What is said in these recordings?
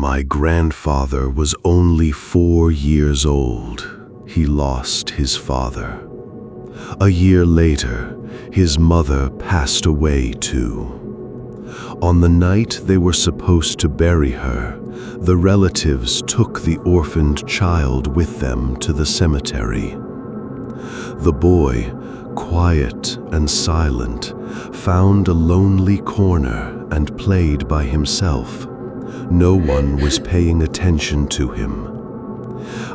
my grandfather was only 4 years old, he lost his father. A year later, his mother passed away too. On the night they were supposed to bury her, the relatives took the orphaned child with them to the cemetery. The boy, quiet and silent, found a lonely corner and played by himself. No one was paying attention to him.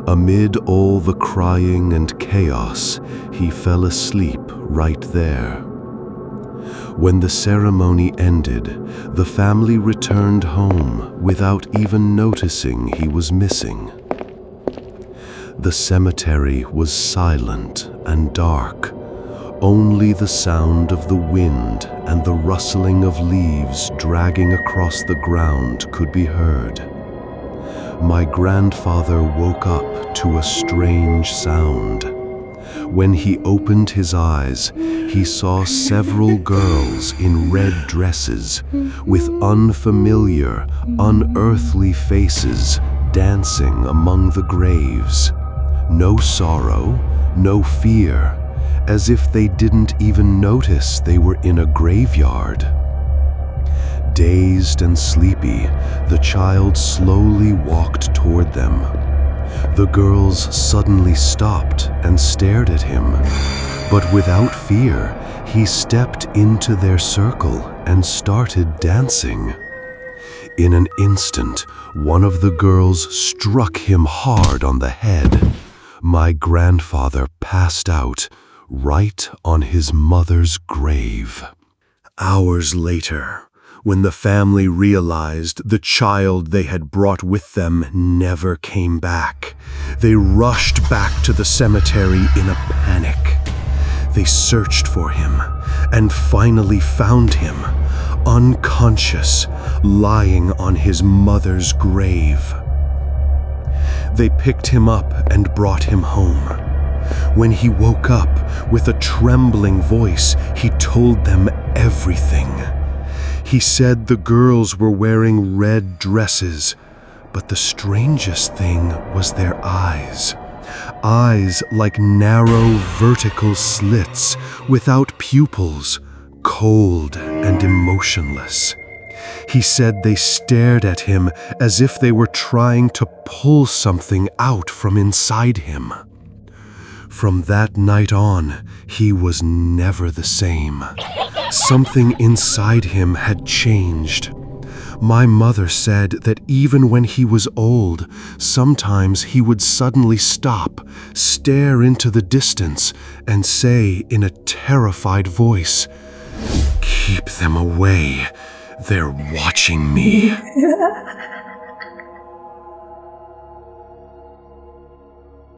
Amid all the crying and chaos, he fell asleep right there. When the ceremony ended, the family returned home without even noticing he was missing. The cemetery was silent and dark. Only the sound of the wind and the rustling of leaves dragging across the ground could be heard. My grandfather woke up to a strange sound. When he opened his eyes, he saw several girls in red dresses with unfamiliar, unearthly faces dancing among the graves. No sorrow, no fear, as if they didn't even notice they were in a graveyard. Dazed and sleepy, the child slowly walked toward them. The girls suddenly stopped and stared at him, but without fear, he stepped into their circle and started dancing. In an instant, one of the girls struck him hard on the head. My grandfather passed out right on his mother's grave. Hours later, when the family realized the child they had brought with them never came back, they rushed back to the cemetery in a panic. They searched for him and finally found him, unconscious, lying on his mother's grave. They picked him up and brought him home. When he woke up, with a trembling voice, he told them everything. He said the girls were wearing red dresses, but the strangest thing was their eyes. Eyes like narrow vertical slits, without pupils, cold and emotionless. He said they stared at him as if they were trying to pull something out from inside him. From that night on, he was never the same. Something inside him had changed. My mother said that even when he was old, sometimes he would suddenly stop, stare into the distance, and say in a terrified voice, "Keep them away. They're watching me."